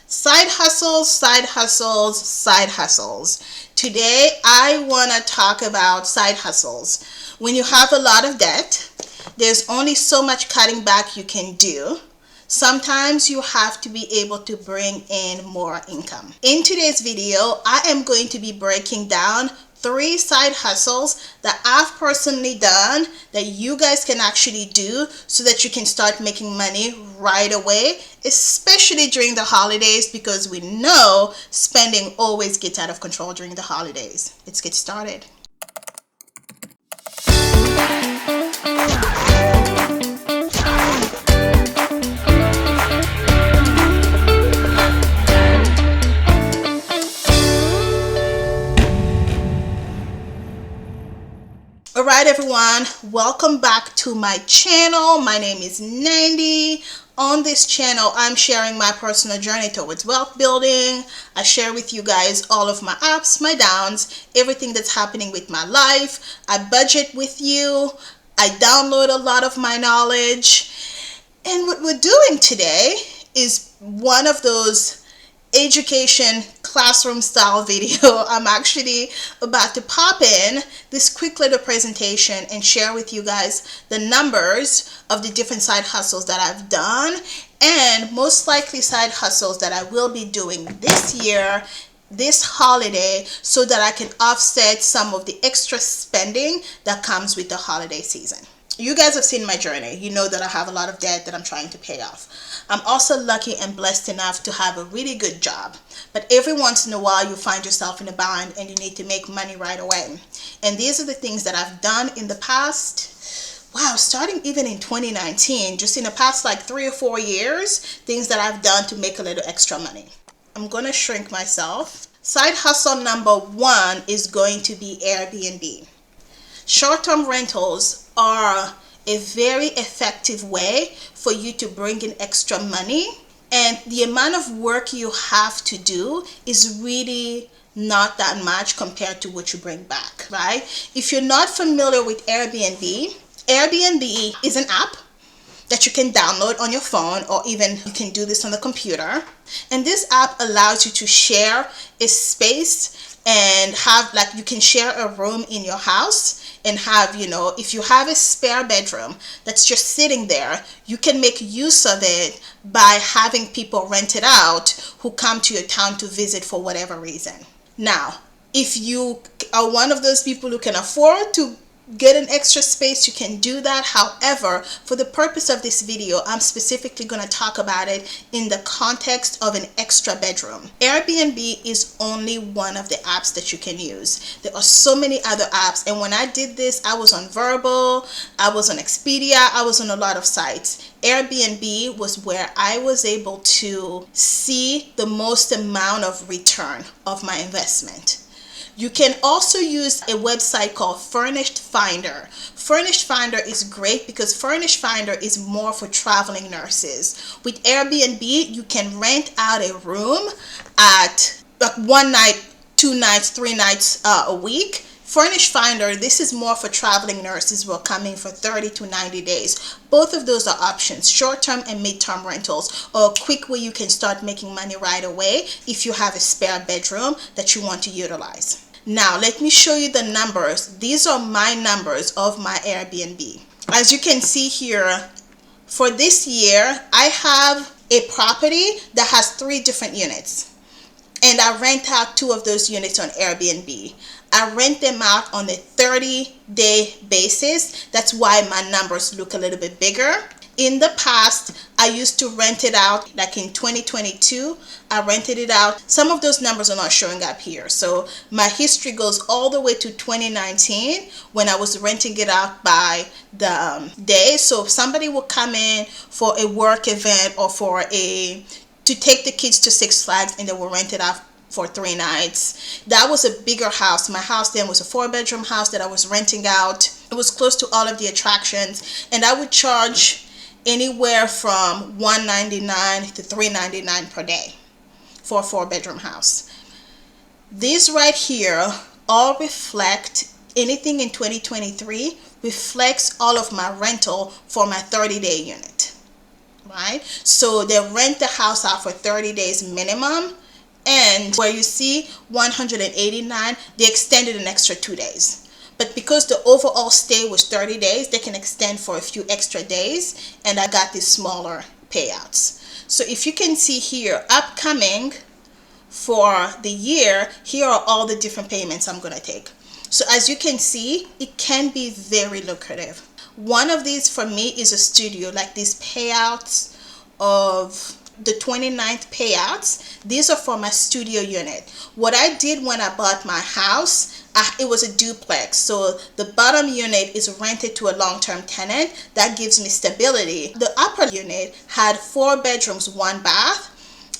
Side hustles, side hustles, side hustles. Today I want to talk about side hustles. When you have a lot of debt, there's only so much cutting back you can do. Sometimes you have to be able to bring in more income. In today's video, I am going to be breaking down 3 side hustles that I've personally done that you guys can actually do so that you can start making money right away, especially during the holidays, because we know spending always gets out of control during the holidays. Let's get started. Alright everyone, welcome back to my channel. My name is Nandy. On this channel, I'm sharing my personal journey towards wealth building. I share with you guys all of my ups, my downs, everything that's happening with my life. I budget with you. I download a lot of my knowledge. And what we're doing today is one of those education classroom style video. I'm actually about to pop in this quick little presentation and share with you guys the numbers of the different side hustles that I've done, and most likely side hustles that I will be doing this year, this holiday, so that I can offset some of the extra spending that comes with the holiday season. You guys have seen my journey. You know that I have a lot of debt that I'm trying to pay off. I'm also lucky and blessed enough to have a really good job. But every once in a while, you find yourself in a bind and you need to make money right away. And these are the things that I've done in the past. Wow, starting even in 2019, just in the past like 3 or 4 years, things that I've done to make a little extra money. I'm going to shrink myself. Side hustle number 1 is going to be Airbnb. Short-term rentals are a very effective way for you to bring in extra money, and the amount of work you have to do is really not that much compared to what you bring back, right? If you're not familiar with Airbnb, Airbnb is an app that you can download on your phone, or even you can do this on the computer. And this app allows you to share a space and have, like, you can share a room in your house and have, if you have a spare bedroom that's just sitting there, you can make use of it by having people rent it out who come to your town to visit for whatever reason. Now, if you are one of those people who can afford to get an extra space, you can do that. However, for the purpose of this video, I'm specifically going to talk about it in the context of an extra bedroom. Airbnb is only one of the apps that you can use. There are so many other apps, and when I did this, I was on Verbal, I was on Expedia, I was on a lot of sites. Airbnb was where I was able to see the most amount of return of my investment. You can also use a website called Furnished Finder. Furnished Finder is great because Furnished Finder is more for traveling nurses. With Airbnb, you can rent out a room at like 1 night, 2 nights, 3 nights a week. Furnished Finder, this is more for traveling nurses who are coming for 30 to 90 days. Both of those are options, short-term and mid-term rentals, or a quick way you can start making money right away if you have a spare bedroom that you want to utilize. Now, let me show you the numbers. These are my numbers of my Airbnb. As you can see here, for this year, I have a property that has 3 different units. And I rent out 2 of those units on Airbnb. I rent them out on a 30-day basis. That's why my numbers look a little bit bigger. In the past, I used to rent it out, like in 2022, I rented it out. Some of those numbers are not showing up here. So my history goes all the way to 2019 when I was renting it out by the day. So if somebody will come in for a work event or to take the kids to Six Flags, and they will rent it out for 3 nights. That was a bigger house. My house then was a 4-bedroom house that I was renting out. It was close to all of the attractions, and I would charge anywhere from $199 to $399 per day for a 4-bedroom house. These right here all reflect anything in 2023 reflects all of my rental for my 30-day unit. right? So they rent the house out for 30 days minimum, and where you see 189, they extended an extra 2 days. But because the overall stay was 30 days, they can extend for a few extra days, and I got these smaller payouts. So if you can see here, upcoming for the year, here are all the different payments I'm going to take. So as you can see, it can be very lucrative. One of these for me is a studio, like these payouts of the 29th payouts. These are for my studio unit. What I did when I bought my house, it was a duplex. So the bottom unit is rented to a long-term tenant. That gives me stability. The upper unit had 4 bedrooms, 1 bath.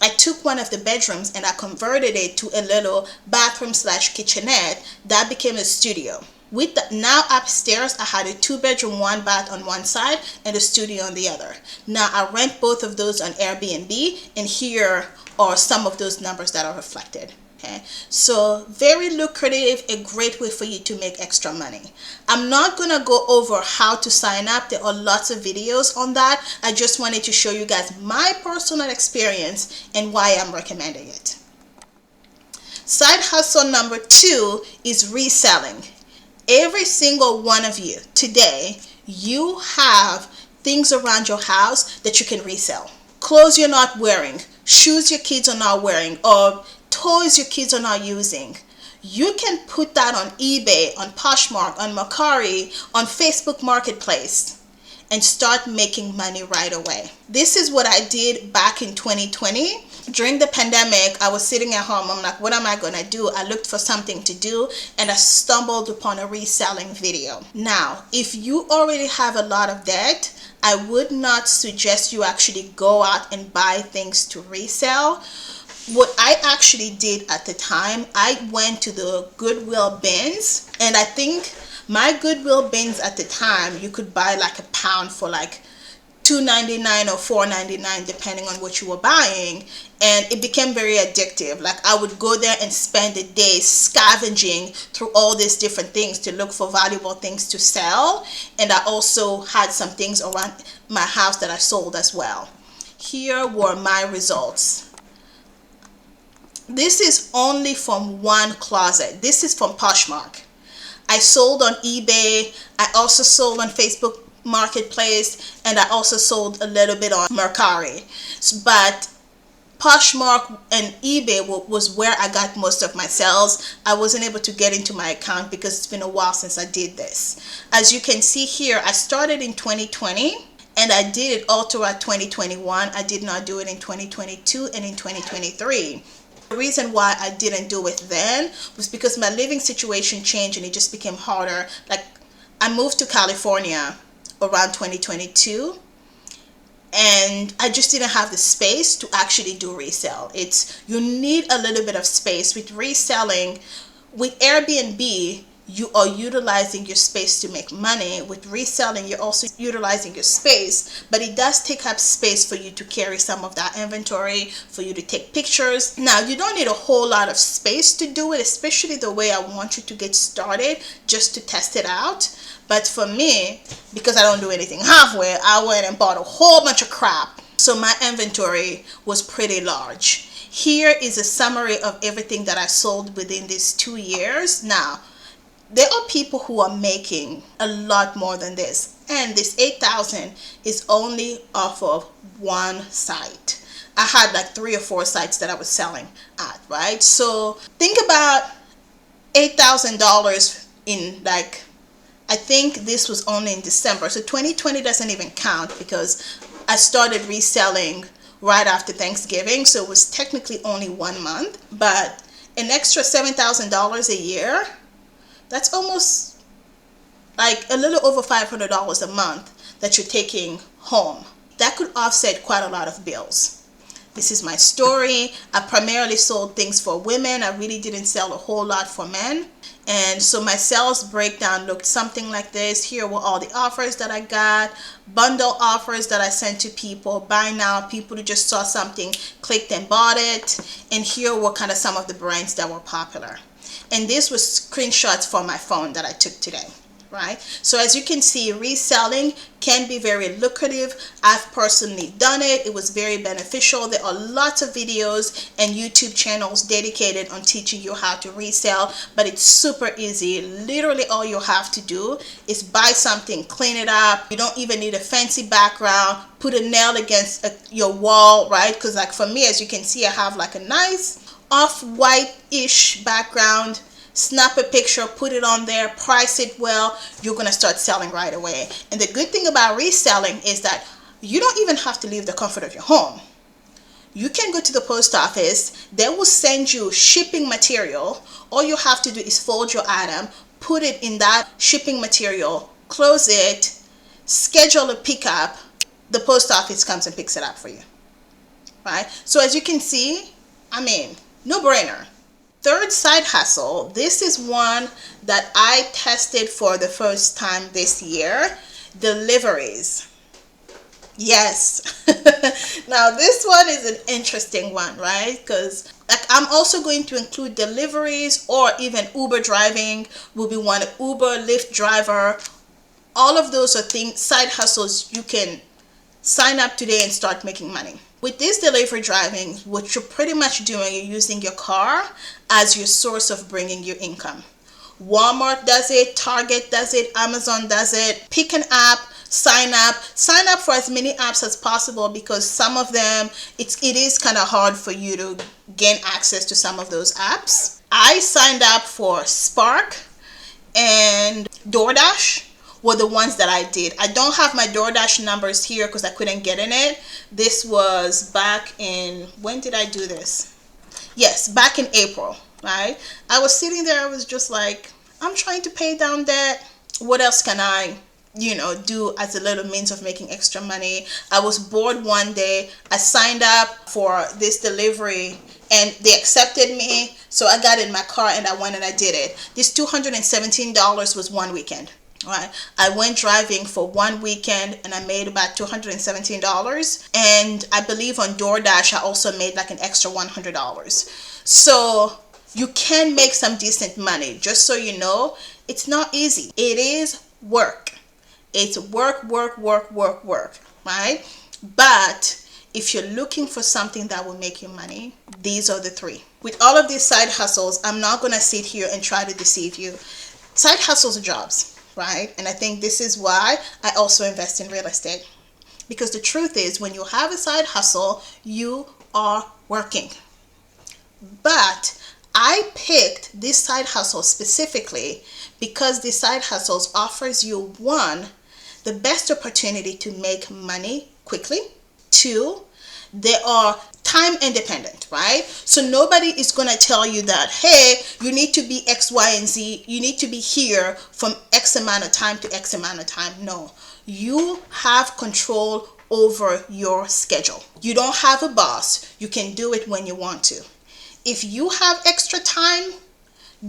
I took one of the bedrooms and I converted it to a little bathroom / kitchenette. That became a studio. With the, now upstairs, I had a 2-bedroom, 1 bath on one side and a studio on the other. Now I rent both of those on Airbnb, and here are some of those numbers that are reflected. Okay, so very lucrative, a great way for you to make extra money. I'm not gonna go over how to sign up. There are lots of videos on that. I just wanted to show you guys my personal experience and why I'm recommending it. Side hustle number 2 is reselling. Every single one of you today, you have things around your house that you can resell. Clothes you're not wearing, shoes your kids are not wearing, or toys your kids are not using. You can put that on eBay, on Poshmark, on Mercari, on Facebook Marketplace, and start making money right away. This is what I did back in 2020. During the pandemic, I was sitting at home. I'm like, what am I going to do? I looked for something to do, and I stumbled upon a reselling video. Now, if you already have a lot of debt, I would not suggest you actually go out and buy things to resell. What I actually did at the time, I went to the Goodwill bins, and I think my Goodwill bins at the time, you could buy like a pound for like $2.99 or $4.99 depending on what you were buying, and it became very addictive. Like I would go there and spend the day scavenging through all these different things to look for valuable things to sell, and I also had some things around my house that I sold as well. Here were my results. This is only from one closet. This is from Poshmark. I sold on eBay. I also sold on Facebook Marketplace, and I also sold a little bit on Mercari. But Poshmark and eBay was where I got most of my sales. I wasn't able to get into my account because it's been a while since I did this. As you can see here, I started in 2020 and I did it all throughout 2021. I did not do it in 2022 and in 2023. The reason why I didn't do it then was because my living situation changed and it just became harder. Like I moved to California around 2022, and I just didn't have the space to actually do resale. You need a little bit of space with reselling. With Airbnb, you are utilizing your space to make money. With reselling, you're also utilizing your space, but it does take up space for you to carry some of that inventory, for you to take pictures. Now, you don't need a whole lot of space to do it, especially the way I want you to get started, just to test it out. But for me, because I don't do anything halfway, I went and bought a whole bunch of crap. So my inventory was pretty large. Here is a summary of everything that I sold within these 2 years. Now, there are people who are making a lot more than this, and this 8,000 is only off of one site. I had like 3 or 4 sites that I was selling at, right? So think about $8,000 in like, I think this was only in December. So 2020 doesn't even count because I started reselling right after Thanksgiving. So it was technically only 1 month, but an extra $7,000 a year, that's almost like a little over $500 a month that you're taking home. That could offset quite a lot of bills. This is my story. I primarily sold things for women. I really didn't sell a whole lot for men. And so my sales breakdown looked something like this. Here were all the offers that I got, bundle offers that I sent to people, buy now, people who just saw something, clicked and bought it. And here were kind of some of the brands that were popular. And this was screenshots from my phone that I took today, right? So as you can see, reselling can be very lucrative. I've personally done it. It was very beneficial. There are lots of videos and YouTube channels dedicated on teaching you how to resell, but it's super easy. Literally all you have to do is buy something, clean it up. You don't even need a fancy background. Put a nail against your wall, right? Because like for me, as you can see, I have like a nice off-white-ish background. Snap a picture, put it on there, price it well, you're gonna start selling right away. And the good thing about reselling is that you don't even have to leave the comfort of your home. You can go to the post office, they will send you shipping material. All you have to do is fold your item, put it in that shipping material, close it, schedule a pickup, the post office comes and picks it up for you, right? So as you can see, I mean, no brainer. Third side hustle, this is one that I tested for the first time this year, deliveries. Yes. Now this one is an interesting one, right? Because like I'm also going to include deliveries, or even Uber driving will be one. Uber, Lyft driver, all of those are things, side hustles you can sign up today and start making money. With this delivery driving, what you're pretty much doing, you're using your car as your source of bringing your income. Walmart does it, Target does it, Amazon does it. Pick an app, sign up for as many apps as possible, because some of them, it is kind of hard for you to gain access to some of those apps. I signed up for Spark and DoorDash were the ones that I did. I don't have my DoorDash numbers here because I couldn't get in it. This was back in, when did I do this? Yes, back in April, right? I was sitting there, I was just like, I'm trying to pay down debt. What else can I, do as a little means of making extra money? I was bored one day. I signed up for this delivery and they accepted me. So I got in my car and I went and I did it. This $217 was one weekend. Right. I went driving for one weekend and I made about $217. And I believe on DoorDash, I also made like an extra $100. So you can make some decent money. Just so you know, it's not easy. It is work. It's work, right? But if you're looking for something that will make you money, these are the three. With all of these side hustles, I'm not going to sit here and try to deceive you. Side hustles are jobs. Right? And I think this is why I also invest in real estate. Because the truth is, when you have a side hustle, you are working. But I picked this side hustle specifically because this side hustles offers you, one, the best opportunity to make money quickly. Two, they are time independent, right? So nobody is going to tell you that, hey, you need to be X, Y, and Z. You need to be here from X amount of time to X amount of time. No, you have control over your schedule. You don't have a boss. You can do it when you want to. If you have extra time,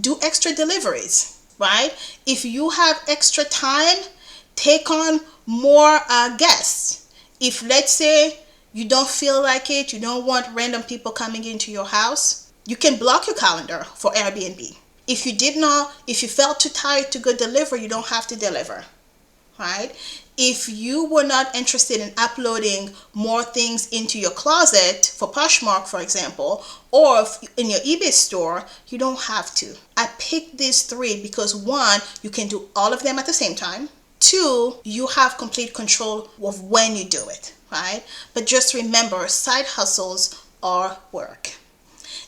do extra deliveries, right? If you have extra time, take on more guests. If, let's say, you don't feel like it, you don't want random people coming into your house, you can block your calendar for Airbnb. If you felt too tired to go deliver, you don't have to deliver, right? If you were not interested in uploading more things into your closet for Poshmark, for example, or in your eBay store, you don't have to. I picked these three because, one, you can do all of them at the same time. Two, you have complete control of when you do it, right? But just remember, side hustles are work.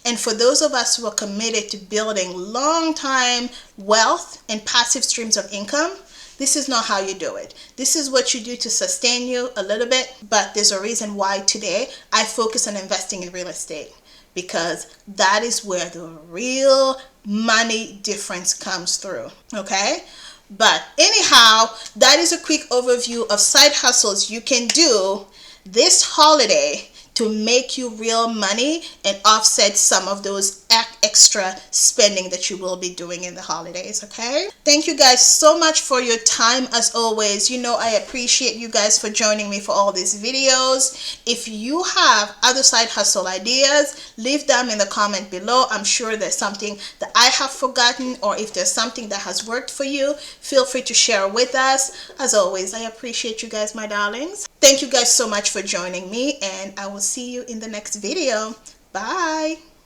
And for those of us who are committed to building long-time wealth and passive streams of income, this is not how you do it. This is what you do to sustain you a little bit, but there's a reason why today I focus on investing in real estate, because that is where the real money difference comes through, okay? But anyhow, that is a quick overview of side hustles you can do this holiday to make you real money and offset some of those extra spending that you will be doing in the holidays. Okay, thank you guys so much for your time. As always, you know I appreciate you guys for joining me for all these videos. If you have other side hustle ideas, leave them in the comment below. I'm sure there's something that I have forgotten, or if there's something that has worked for you, feel free to share with us. As always, I appreciate you guys, my darlings. Thank you guys so much for joining me, and I will see you in the next video. Bye.